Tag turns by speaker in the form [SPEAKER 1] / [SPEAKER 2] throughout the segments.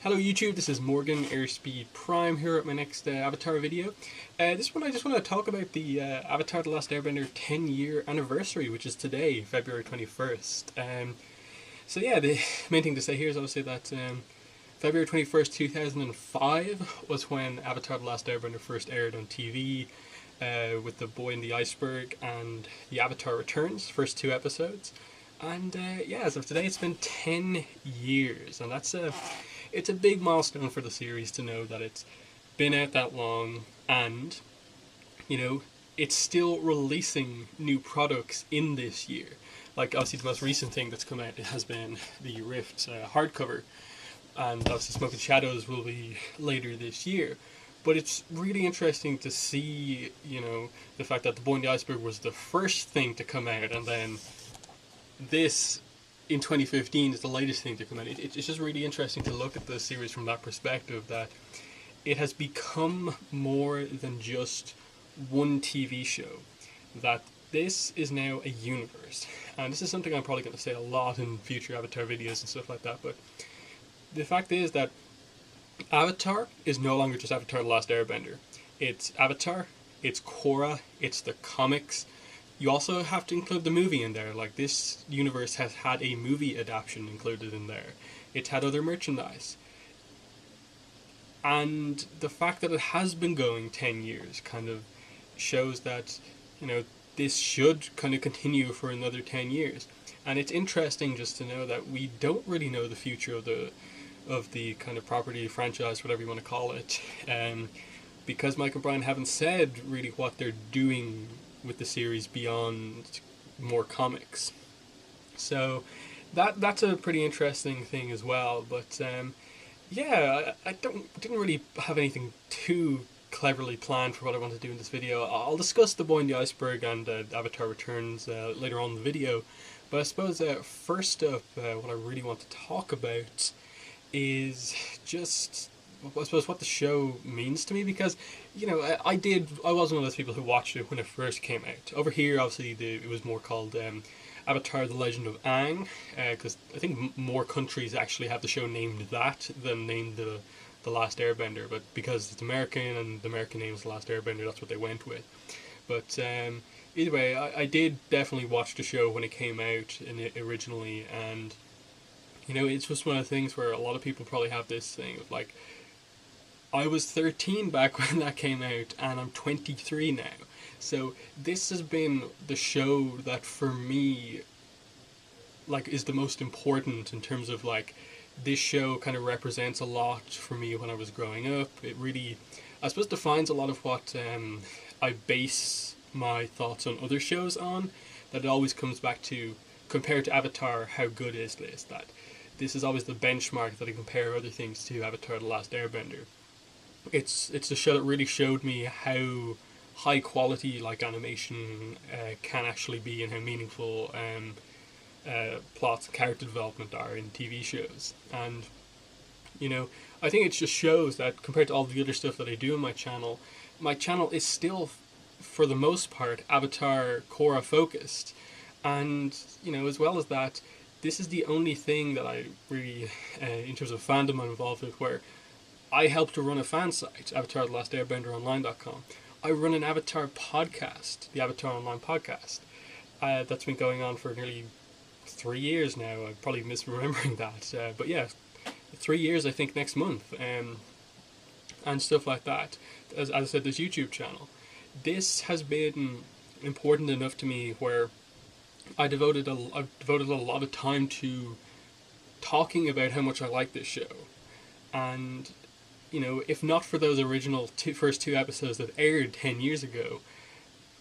[SPEAKER 1] Hello YouTube, this is Morgan Airspeed Prime here at my next Avatar video. This one I just want to talk about the Avatar The Last Airbender 10-year anniversary, which is today, February 21st. So yeah, the main thing to say here is obviously that February 21st, 2005 was when Avatar The Last Airbender first aired on TV with The Boy in the Iceberg and The Avatar Returns, first two episodes. And yeah, as of today it's been 10 years, and it's a big milestone for the series to know that it's been out that long, and it's still releasing new products in this year. Like obviously the most recent thing that's come out has been the Rift hardcover, and obviously Smoke and Shadows will be later this year. But it's really interesting to see, the fact that The Boy in the Iceberg was the first thing to come out, and then this in 2015 is the latest thing to come out. It's just really interesting to look at the series from that perspective, that it has become more than just one TV show, that this is now a universe. And this is something I'm probably going to say a lot in future Avatar videos and stuff like that, but the fact is that Avatar is no longer just Avatar The Last Airbender. It's Avatar, it's Korra, it's the comics. You also have to include the movie in there. Like, this universe has had a movie adaptation included in there. It's had other merchandise. And the fact that it has been going 10 years kind of shows that, this should kind of continue for another 10 years. And it's interesting just to know that we don't really know the future of the kind of property, franchise, whatever you want to call it. Because Mike and Brian haven't said really what they're doing with the series beyond more comics. So that's a pretty interesting thing as well. But yeah, I didn't really have anything too cleverly planned for what I want to do in this video. I'll discuss The Boy in the Iceberg and Avatar Returns later on in the video. But I suppose first up, what I really want to talk about is just, I suppose, what the show means to me, because I was one of those people who watched it when it first came out. Over here, obviously, it was more called Avatar: The Legend of Aang, because I think more countries actually have the show named that than named the Last Airbender. But because it's American and the American name is The Last Airbender, that's what they went with. But either way, I did definitely watch the show when it came out originally, and it's just one of the things where a lot of people probably have this thing of like, I was 13 back when that came out, and I'm 23 now. So this has been the show that for me, like, is the most important in terms of, like, this show kind of represents a lot for me when I was growing up. It really, I suppose, defines a lot of what I base my thoughts on other shows on. That it always comes back to, compared to Avatar, how good is this? That this is always the benchmark that I compare other things to Avatar: The Last Airbender. It's a show that really showed me how high quality like animation can actually be, and how meaningful plots and character development are in TV shows. And I think it just shows that compared to all the other stuff that I do on my channel is still, for the most part, Avatar Korra focused. And as well as that, this is the only thing that I really, in terms of fandom, I'm involved with, where I help to run a fan site, Avatar The Last Airbender Online.com. I run an Avatar podcast, the Avatar Online podcast. That's been going on for nearly 3 years now. I'm probably misremembering that. But yeah, 3 years, I think, next month. And stuff like that. As I said, this YouTube channel. This has been important enough to me where I've devoted a lot of time to talking about how much I like this show. And if not for those original first two episodes that aired 10 years ago,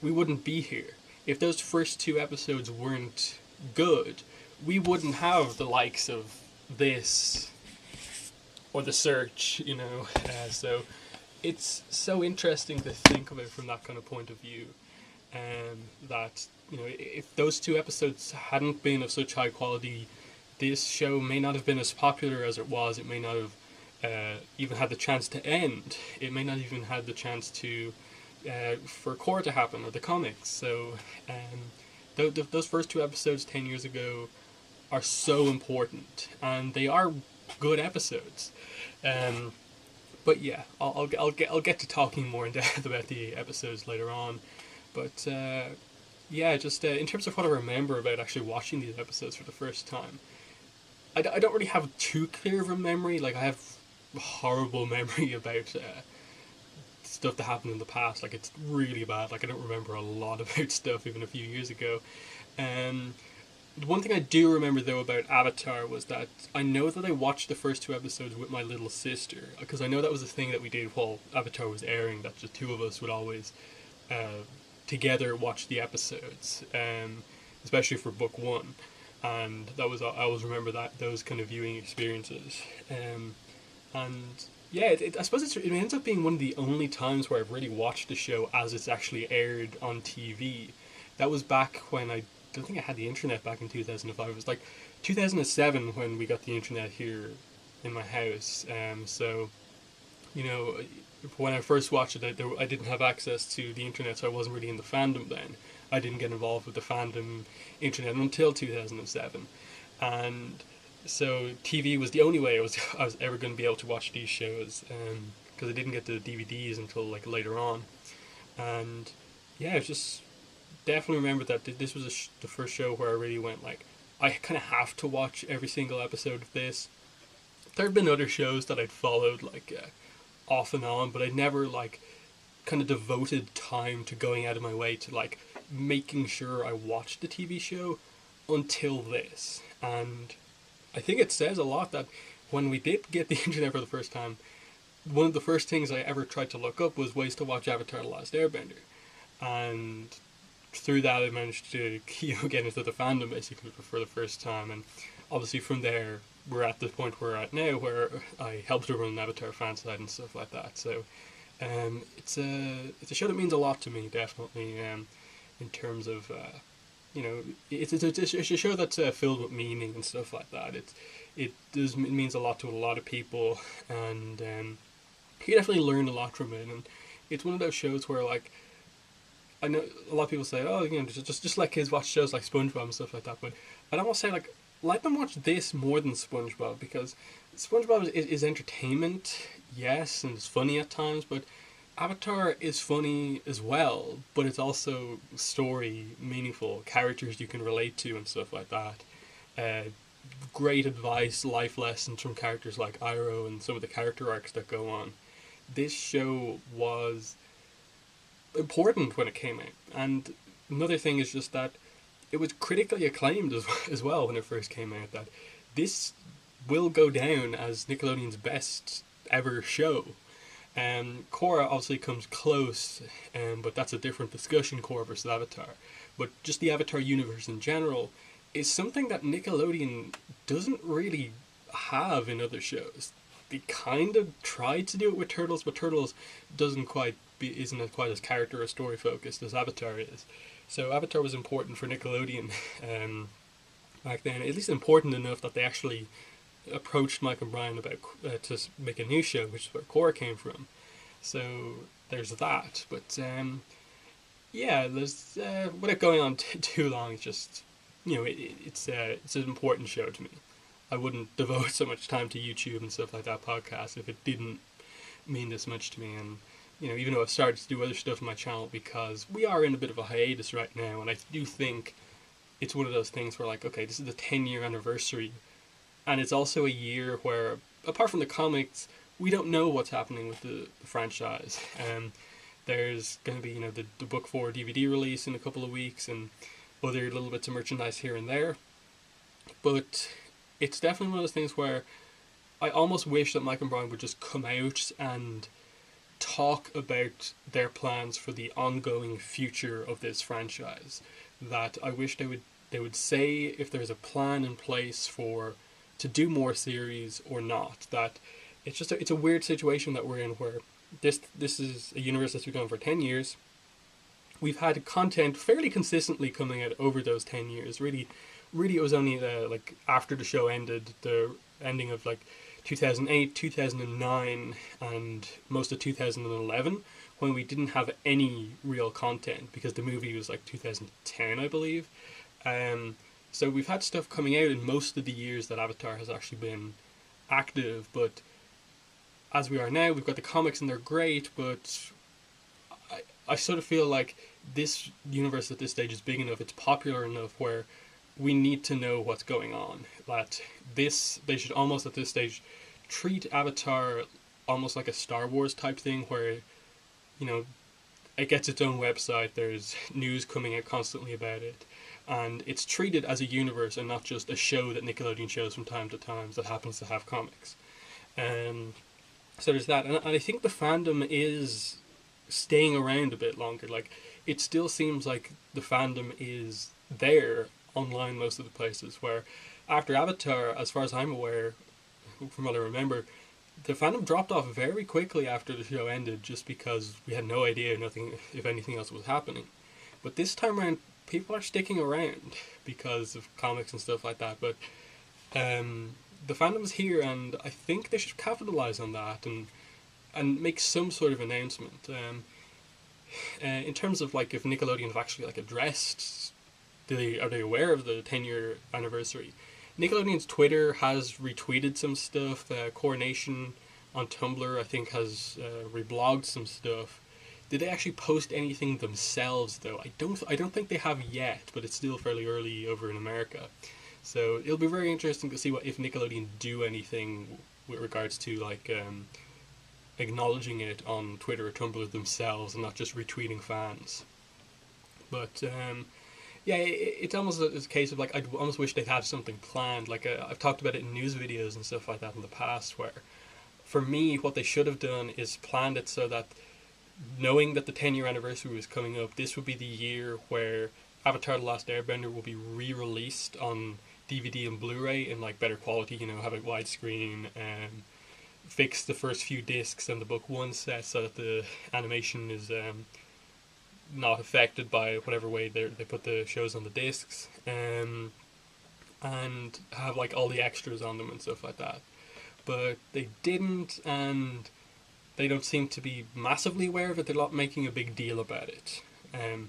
[SPEAKER 1] we wouldn't be here. If those first two episodes weren't good, we wouldn't have the likes of this or The Search, so it's so interesting to think of it from that kind of point of view. That, if those two episodes hadn't been of such high quality, this show may not have been as popular as it was. It may not have even had the chance to end. It may not even had the chance to for Korra to happen, or the comics. So those first two episodes 10 years ago are so important, and they are good episodes. Um, but yeah, I'll get to talking more in depth about the episodes later on. But yeah, just in terms of what I remember about actually watching these episodes for the first time, I don't really have too clear of a memory. Like I have a horrible memory about stuff that happened in the past. Like it's really bad. Like I don't remember a lot about stuff even a few years ago. Um, the one thing I do remember though about Avatar was that I know that I watched the first two episodes with my little sister because I know that was a thing that we did while Avatar was airing. That the two of us would always uh, together watch the episodes, especially for book one, and that was I always remember that those kind of viewing experiences, and yeah, I suppose it ends up being one of the only times where I've really watched the show as it's actually aired on TV. That was back when I don't think I had the internet back in 2005. It was like 2007 when we got the internet here in my house. So you know, when I first watched it, I didn't have access to the internet, so I wasn't really in the fandom then. I didn't get involved with the fandom internet until 2007, and so TV was the only way I was ever going to be able to watch these shows, because I didn't get the DVDs until like later on, and yeah, it's just definitely remember that this was the first show where I really went like I kind of have to watch every single episode of this. There have been other shows that I'd followed like off and on, but I never like kind of devoted time to going out of my way to like making sure I watched the TV show until this. And I think it says a lot that when we did get the internet for the first time, one of the first things I ever tried to look up was ways to watch Avatar: The Last Airbender, and through that I managed to get into the fandom basically for the first time, and obviously from there we're at the point we're at now where I helped to run an Avatar fan site and stuff like that. So it's a show that means a lot to me, definitely. In terms of it's a show that's filled with meaning and stuff like that. It means a lot to a lot of people, and you definitely learn a lot from it. And it's one of those shows where like I know a lot of people say, oh, just let kids watch shows like SpongeBob and stuff like that. But I'd almost say like let them watch this more than SpongeBob, because SpongeBob is entertainment, yes, and it's funny at times, but Avatar is funny as well, but it's also story, meaningful, characters you can relate to and stuff like that. Uh, Great advice, life lessons from characters like Iroh and some of the character arcs that go on. This show was important when it came out, and another thing is just that it was critically acclaimed as well when it first came out. That this will go down as Nickelodeon's best ever show. Korra obviously comes close, but that's a different discussion, Korra versus Avatar. But just the Avatar universe in general is something that Nickelodeon doesn't really have in other shows. They kind of tried to do it with Turtles, but Turtles isn't quite as character or story focused as Avatar is. So Avatar was important for Nickelodeon back then, at least important enough that they actually approached Mike and Brian about to make a new show, which is where Korra came from. So there's that. But yeah, there's without going on too long, it's just it's an important show to me. I wouldn't devote so much time to YouTube and stuff like that, podcast, if it didn't mean this much to me. And even though I've started to do other stuff on my channel, because we are in a bit of a hiatus right now, and I do think it's one of those things where like, okay, this is the 10-year anniversary, and it's also a year where, apart from the comics, we don't know what's happening with the franchise. There's going to be the book 4 DVD release in a couple of weeks, and other little bits of merchandise here and there. But it's definitely one of those things where I almost wish that Mike and Brian would just come out and talk about their plans for the ongoing future of this franchise. That I wish they would say if there's a plan in place to do more series or not. That it's a weird situation that we're in, where this is a universe that's been going for 10 years. We've had content fairly consistently coming out over those 10 years. Really, it was only like after the show ended, the ending of like 2008, 2009, and most of 2011, when we didn't have any real content, because the movie was like 2010, I believe. So we've had stuff coming out in most of the years that Avatar has actually been active, but as we are now, we've got the comics and they're great, but I sort of feel like this universe at this stage is big enough, it's popular enough where we need to know what's going on. That they should almost at this stage treat Avatar almost like a Star Wars type thing where, you know, it gets its own website, there's news coming out constantly about it, and it's treated as a universe and not just a show that Nickelodeon shows from time to time that happens to have comics. Um, so there's that, and I think the fandom is staying around a bit longer. Like, it still seems like the fandom is there online most of the places, where after Avatar, as far as I'm aware, from what I remember, the fandom dropped off very quickly after the show ended just because we had no idea nothing if anything else was happening. But this time around, people are sticking around because of comics and stuff like that. But the fandom's here, and I think they should capitalize on that and make some sort of announcement. In terms of like if Nickelodeon have actually like addressed, are they aware of the 10-year anniversary? Nickelodeon's Twitter has retweeted some stuff. Coronation on Tumblr, I think, has reblogged some stuff. Did they actually post anything themselves though? I don't think they have yet, but it's still fairly early over in America. So it'll be very interesting to see if Nickelodeon do anything with regards to like acknowledging it on Twitter or Tumblr themselves and not just retweeting fans. But yeah, it's almost a case of like I almost wish they'd had something planned. Like I've talked about it in news videos and stuff like that in the past, where for me what they should have done is planned it so that, knowing that the 10-year anniversary was coming up, this would be the year where Avatar: The Last Airbender will be re-released on DVD and Blu-ray in like better quality. You know, have it widescreen, fix the first few discs and the book one set so that the animation is not affected by whatever way they put the shows on the discs, and have like all the extras on them and stuff like that. But they didn't, and they don't seem to be massively aware of it. They're not making a big deal about it. You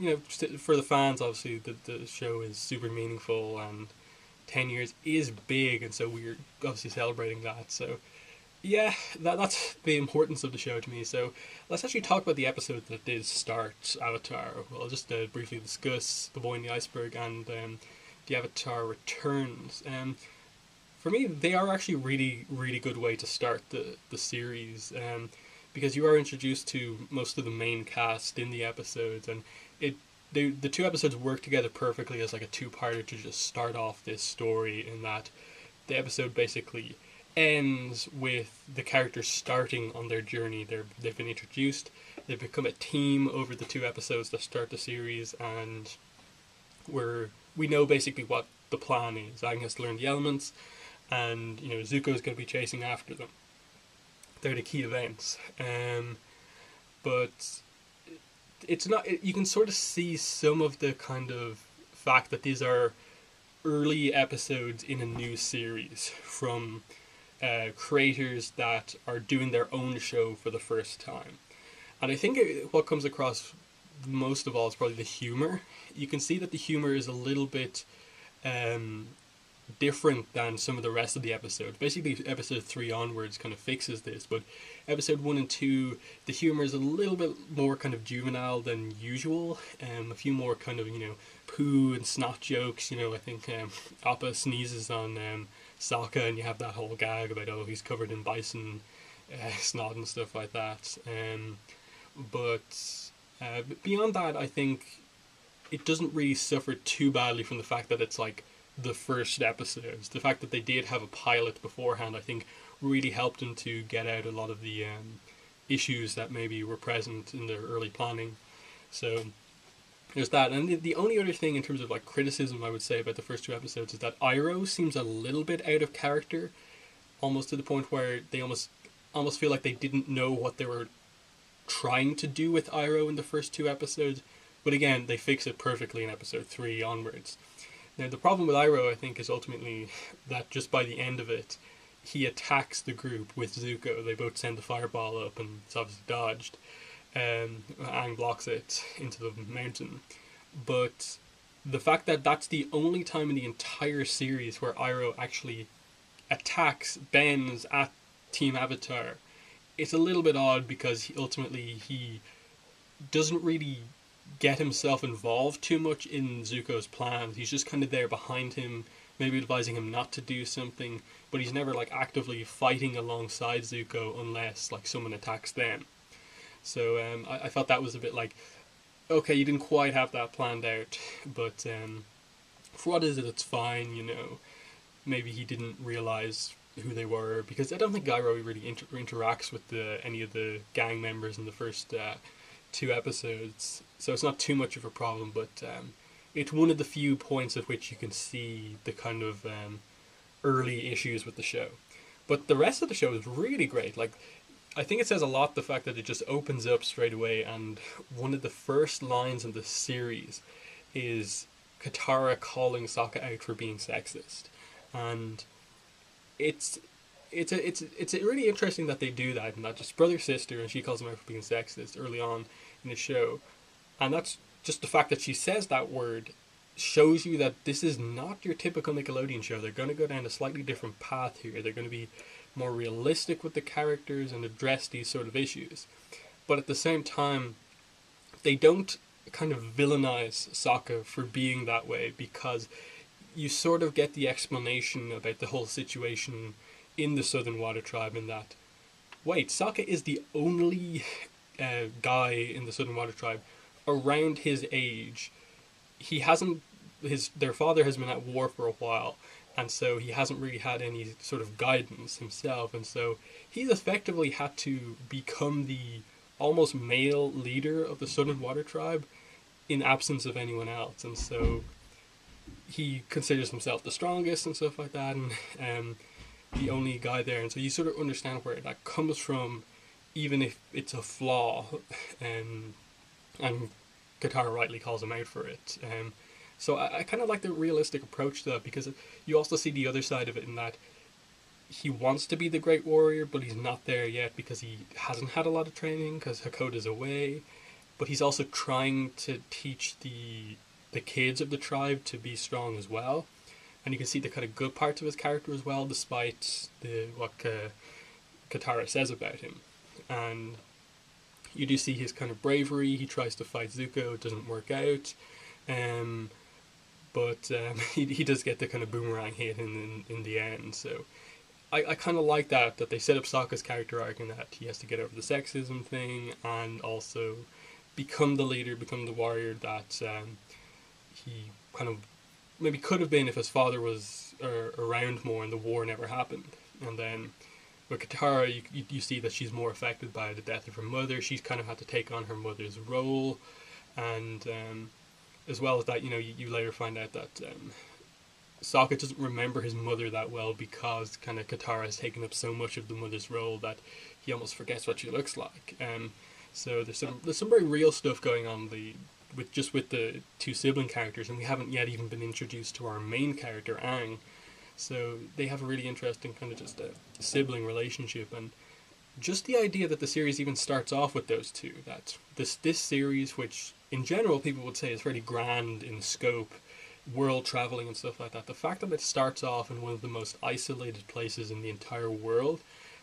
[SPEAKER 1] know, for the fans, obviously the show is super meaningful, and 10 years is big, and so we're obviously celebrating that. So yeah, that's the importance of the show to me. So let's actually talk about the episode that did start Avatar. I'll just briefly discuss The Boy in the Iceberg and the Avatar Returns. For me, they are actually really, really good way to start the series, because you are introduced to most of the main cast in the episodes, and the two episodes work together perfectly as like a two-parter to just start off this story, in that the episode basically ends with the characters starting on their journey. They've been introduced, they've become a team over the two episodes that start the series, and we know basically what the plan is. Aang has to learn the elements, and you know Zuko is going to be chasing after them. They're the key events, but it's not. You can sort of see some of the kind of fact that these are early episodes in a new series from creators that are doing their own show for the first time. And I think what comes across most of all is probably the humor. You can see that the humor is a little bit different than some of the rest of the episodes. Basically, episode 3 onwards kind of fixes this, but episode 1 and 2, the humor is a little bit more kind of juvenile than usual. A few more kind of, you know, poo and snot jokes. You know, I think Appa sneezes on Sokka, and you have that whole gag about, oh, he's covered in bison snot and stuff like that. But beyond that, I think it doesn't really suffer too badly from the fact that it's like the first episodes. The fact that they did have a pilot beforehand, I think, really helped them to get out a lot of the issues that maybe were present in their early planning. So there's that. And the only other thing in terms of like criticism I would say about the first two episodes is that Iroh seems a little bit out of character, almost to the point where they almost feel like they didn't know what they were trying to do with Iroh in the first two episodes. But again, they fix it perfectly in episode 3 onwards. Now, the problem with Iroh, I think, is ultimately that just by the end of it, he attacks the group with Zuko. They both send the fireball up, and it's obviously dodged. Aang blocks it into the mountain. But the fact that that's the only time in the entire series where Iroh actually attacks bends at Team Avatar, it's a little bit odd because ultimately he doesn't really get himself involved too much in Zuko's plans. He's just kind of there behind him, maybe advising him not to do something, but he's never like actively fighting alongside Zuko unless like someone attacks them. So I felt that was a bit like, okay, you didn't quite have that planned out, but for what is it, it's fine, you know. Maybe he didn't realize who they were, because I don't think Gyro really interacts with any of the gang members in the first two episodes, so it's not too much of a problem, but it's one of the few points at which you can see the kind of early issues with the show. But the rest of the show is really great. Like, I think it says a lot, the fact that it just opens up straight away, and one of the first lines in the series is Katara calling Sokka out for being sexist, and it's really interesting that they do that, and that just brother sister, and she calls him out for being sexist early on in the show, and that's just the fact that she says that word shows you that this is not your typical Nickelodeon show. They're going to go down a slightly different path here. They're going to be more realistic with the characters and address these sort of issues, but at the same time, they don't kind of villainize Sokka for being that way, because you sort of get the explanation about the whole situation in the Southern Water Tribe, in that, wait, Sokka is the only guy in the Southern Water Tribe around his age. He hasn't, their father has been at war for a while, and so he hasn't really had any sort of guidance himself, and so he's effectively had to become the almost male leader of the Southern Water Tribe in absence of anyone else, and so he considers himself the strongest and stuff like that, and the only guy there, and so you sort of understand where that comes from, even if it's a flaw, and Katara rightly calls him out for it. So I kind of like the realistic approach to that, because you also see the other side of it, in that he wants to be the great warrior, but he's not there yet because he hasn't had a lot of training, because Hakoda's away, but he's also trying to teach the kids of the tribe to be strong as well, and you can see the kind of good parts of his character as well, despite what Katara says about him. And you do see his kind of bravery. He tries to fight Zuko, it doesn't work out, but he does get the kind of boomerang hit in the end. So I kind of like that they set up Sokka's character arc, in that he has to get over the sexism thing, and also become the leader, become the warrior that he kind of maybe could have been if his father was around more and the war never happened. And then with Katara, you see that she's more affected by the death of her mother. She's kind of had to take on her mother's role, and as well as that, you later find out that Sokka doesn't remember his mother that well, because kind of Katara has taken up so much of the mother's role that he almost forgets what she looks like. So there's some very real stuff going on with the two sibling characters, and we haven't yet even been introduced to our main character, Aang. So they have a really interesting kind of just a sibling relationship, and just the idea that the series even starts off with those two, that this series, which in general people would say is fairly grand in scope, world traveling and stuff like that, the fact that it starts off in one of the most isolated places in the entire world,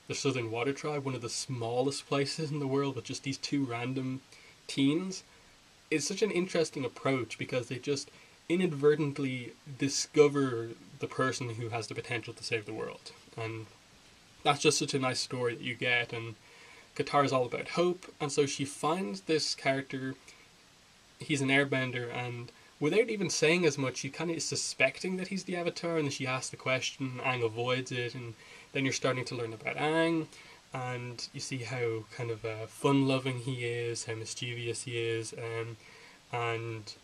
[SPEAKER 1] the Southern Water Tribe, one of the smallest places in the world, with just these two random teens, is such an interesting approach, because they just inadvertently discover the person who has the potential to save the world. And that's just such a nice story that you get, and Katara's all about hope, and so she finds this character, he's an airbender, and without even saying as much, she kind of is suspecting that he's the Avatar, and then she asks the question, Aang avoids it, and then you're starting to learn about Aang, and you see how kind of fun-loving he is, how mischievous he is, and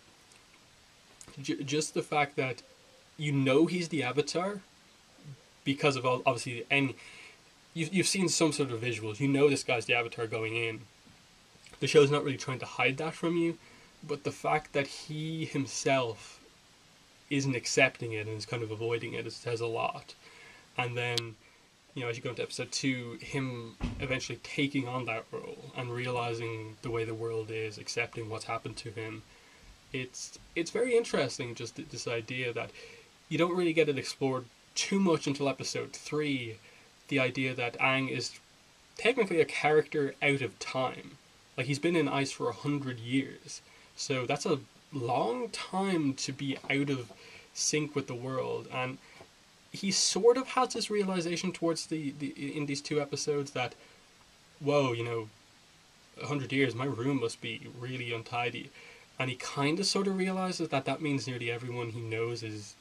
[SPEAKER 1] just the fact that he's the Avatar because of obviously, and you've seen some sort of visuals, this guy's the Avatar going in. The show's not really trying to hide that from you, but the fact that he himself isn't accepting it and is kind of avoiding it says a lot. And then, as you go into episode 2, him eventually taking on that role and realizing the way the world is, accepting what's happened to him. It's very interesting, just this idea that you don't really get it explored too much until episode 3 the idea that Aang is technically a character out of time. Like, he's been in ice for 100 years. So that's a long time to be out of sync with the world. And he sort of has this realization towards the in these 2 episodes that, whoa, 100 years, my room must be really untidy. And he kind of sort of realizes that that means nearly everyone he knows is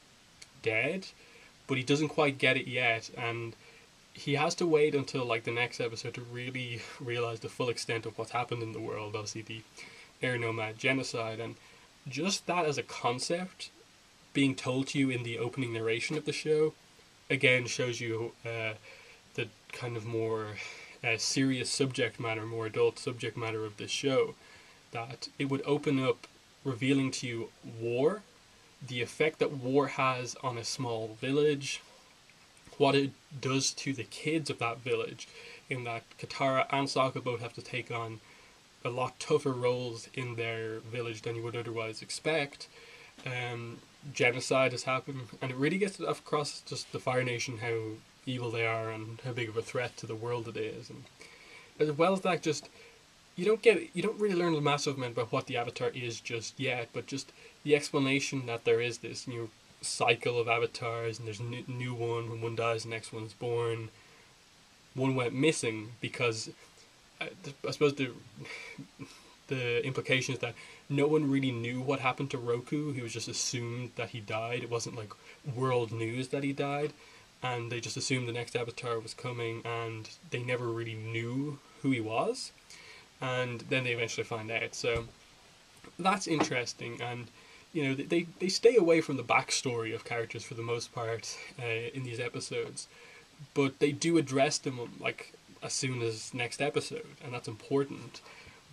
[SPEAKER 1] dead, but he doesn't quite get it yet. And he has to wait until like the next episode to really realize the full extent of what's happened in the world. Obviously, the air nomad genocide, and just that as a concept being told to you in the opening narration of the show again shows you the kind of more serious subject matter, more adult subject matter of this show. That it would open up revealing to you war, the effect that war has on a small village, what it does to the kids of that village, in that Katara and Sokka both have to take on a lot tougher roles in their village than you would otherwise expect. Genocide has happened, and it really gets across just the Fire Nation how evil they are and how big of a threat to the world it is. And as well as that, just you don't really learn a massive amount about what the Avatar is just yet, but just the explanation that there is this new cycle of avatars, and there's a new one. When one dies, the next one's born. One went missing because I suppose the implication is that no one really knew what happened to Roku. He was just assumed that he died. It wasn't like world news that he died, and they just assumed the next Avatar was coming, and they never really knew who he was. And then they eventually find out. So that's interesting, and they stay away from the backstory of characters for the most part in these episodes, but they do address them like as soon as next episode, and that's important.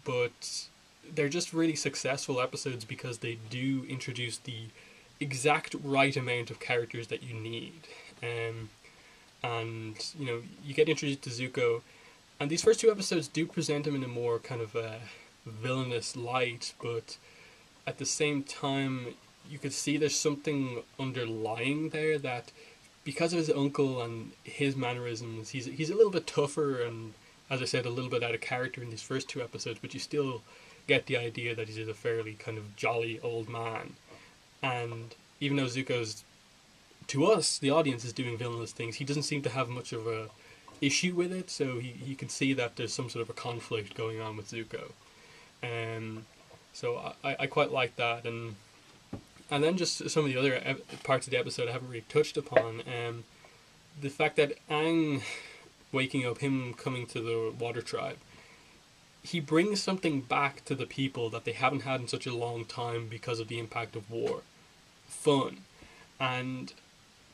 [SPEAKER 1] But they're just really successful episodes because they do introduce the exact right amount of characters that you need. And you get introduced to Zuko, and these first 2 episodes do present him in a more kind of villainous light, but at the same time you could see there's something underlying there, that because of his uncle and his mannerisms, he's a little bit tougher and, as I said, a little bit out of character in these first 2 episodes, but you still get the idea that he's a fairly kind of jolly old man. And even though Zuko's, to us, the audience, is doing villainous things, he doesn't seem to have much of a issue with it, so you can see that there's some sort of a conflict going on with Zuko. So I quite like that, and then just some of the other parts of the episode I haven't really touched upon. The fact that Aang waking up, him coming to the Water Tribe, he brings something back to the people that they haven't had in such a long time because of the impact of war. Fun. And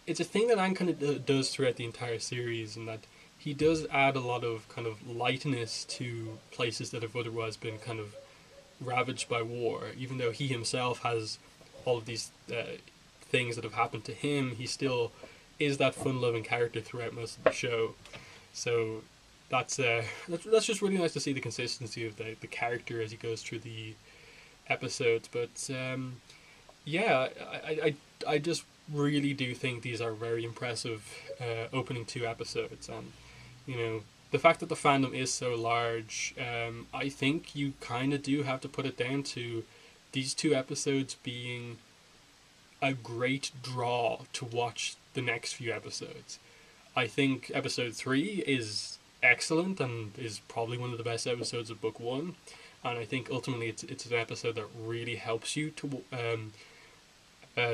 [SPEAKER 1] it's a thing that Aang kind of does throughout the entire series, and that he does add a lot of kind of lightness to places that have otherwise been kind of ravaged by war. Even though he himself has all of these things that have happened to him, he still is that fun-loving character throughout most of the show. So that's just really nice to see the consistency of the character as he goes through the episodes. But yeah, I just really do think these are very impressive opening 2 episodes, and the fact that the fandom is so large, I think you kind of do have to put it down to these 2 episodes being a great draw to watch the next few episodes. I think episode 3 is excellent and is probably one of the best episodes of book 1, and I think ultimately it's an episode that really helps you to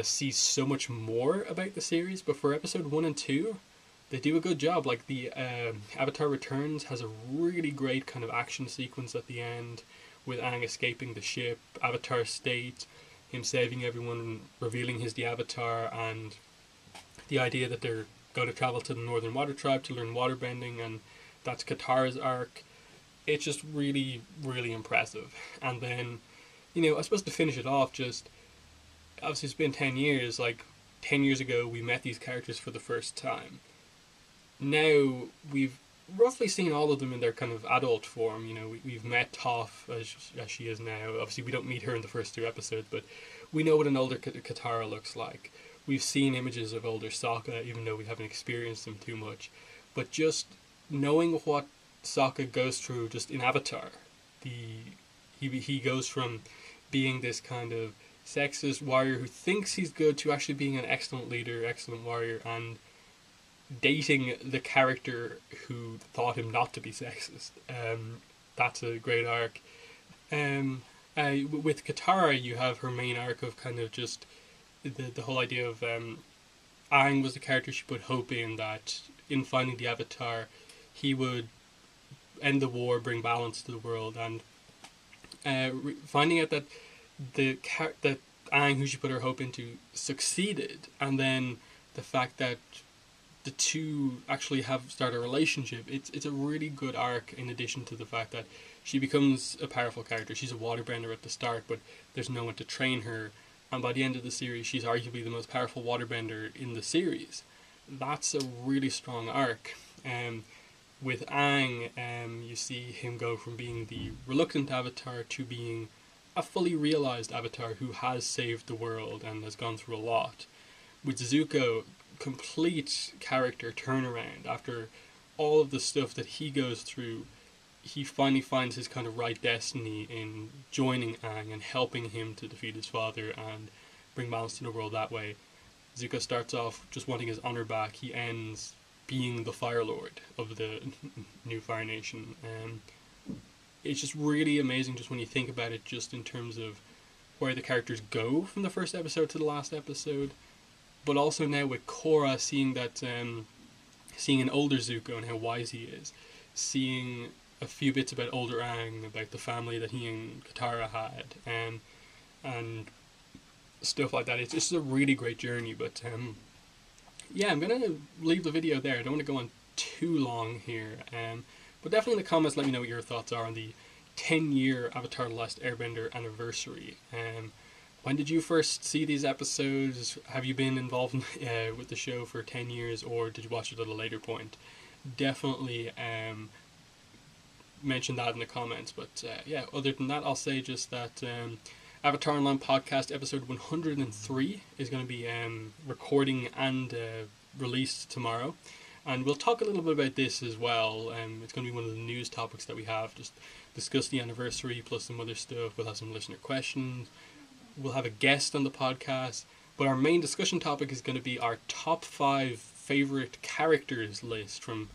[SPEAKER 1] see so much more about the series. But for episode 1 and 2, they do a good job. Like the Avatar Returns has a really great kind of action sequence at the end with Aang escaping the ship, Avatar State, him saving everyone, revealing he's the Avatar, and the idea that they're going to travel to the Northern Water Tribe to learn waterbending, and that's Katara's arc. It's just really, really impressive. And then, I suppose to finish it off, just obviously it's been 10 years. Like 10 years ago, we met these characters for the first time. Now we've roughly seen all of them in their kind of adult form. We've met Toph as she is now. Obviously, we don't meet her in the first 2 episodes, but we know what an older Katara looks like. we've seen images of older Sokka, even though we haven't experienced him too much. But just knowing what Sokka goes through just in Avatar, he goes from being this kind of sexist warrior who thinks he's good to actually being an excellent leader, excellent warrior, and dating the character who thought him not to be sexist. That's a great arc. With Katara, you have her main arc of kind of just the whole idea of Aang was the character she put hope in, that in finding the Avatar, he would end the war, bring balance to the world, and finding out that that Aang, who she put her hope into, succeeded, and then the fact that the two actually have started a relationship. It's a really good arc, in addition to the fact that she becomes a powerful character. She's a waterbender at the start, but there's no one to train her, and by the end of the series, she's arguably the most powerful waterbender in the series. That's a really strong arc. With Aang, you see him go from being the reluctant Avatar to being a fully realized Avatar who has saved the world and has gone through a lot. With Zuko, complete character turnaround. After all of the stuff that he goes through, he finally finds his kind of right destiny in joining Aang and helping him to defeat his father and bring balance to the world that way. Zuko starts off just wanting his honor back. He ends being the Fire Lord of the new Fire Nation. It's just really amazing just when you think about it, just in terms of where the characters go from the first episode to the last episode. But also now with Korra, seeing that, seeing an older Zuko and how wise he is, seeing a few bits about older Aang, about the family that he and Katara had, and stuff like that. It's just a really great journey. But yeah, I'm gonna leave the video there. I don't want to go on too long here. But definitely in the comments, let me know what your thoughts are on the 10-year Avatar: The Last Airbender anniversary. When did you first see these episodes? Have you been involved with the show for 10 years, or did you watch it at a later point? Definitely mention that in the comments. But yeah, other than that, I'll say just that Avatar Online Podcast episode 103 is going to be recording and released tomorrow. And we'll talk a little bit about this as well. It's going to be one of the news topics that we have. Just discuss the anniversary plus some other stuff. We'll have some listener questions. We'll have a guest on the podcast. But our main discussion topic is going to be our top 5 favorite characters list from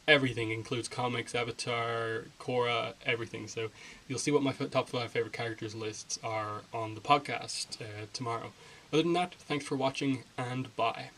[SPEAKER 1] everything. It includes comics, Avatar, Korra, everything. So you'll see what my top 5 favorite characters lists are on the podcast tomorrow. Other than that, thanks for watching, and bye.